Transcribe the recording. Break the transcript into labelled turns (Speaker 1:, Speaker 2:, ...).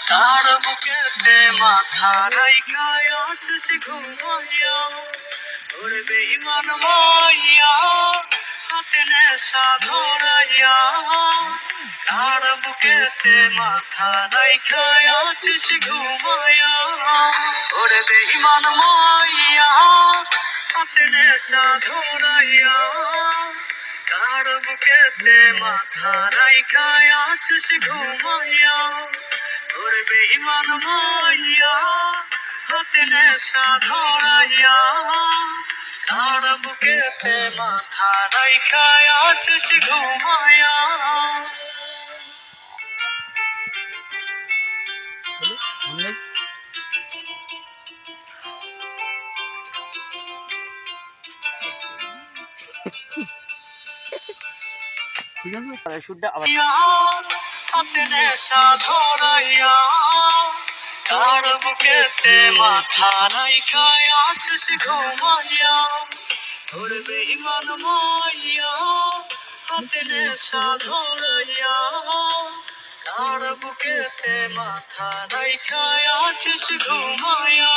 Speaker 1: তার বুকেতে মাথা রাইখা আছিস ঘুমাইয়া, ওরে বেঈমান মাইয়া হাতে নেশা ধরাইয়া। তার বুকেতে মাথা রাইখা আছিস ঘুমাইয়া, ওরে বেঈমান মাইয়া হাতে নেশা ধরাইয়া। তার বুকেতে মাথা রাইখা আছিস ঘুমাইয়া, ওরে বেঈমান মাইয়া হাতে নেশা ধরাইয়া। তার বুকেতে মাথা রাইখা আছিস ঘুমাইয়া। হাতে নেশা ধরাইয়া, তার বুকেতে মাথা রাইখা আছিস ঘুমাইয়া, ওরে বেঈমান মাইয়া হাতে নেশা ধরাইয়া। তার বুকেতে মাথা রাইখা আছিস ঘুমাইয়া।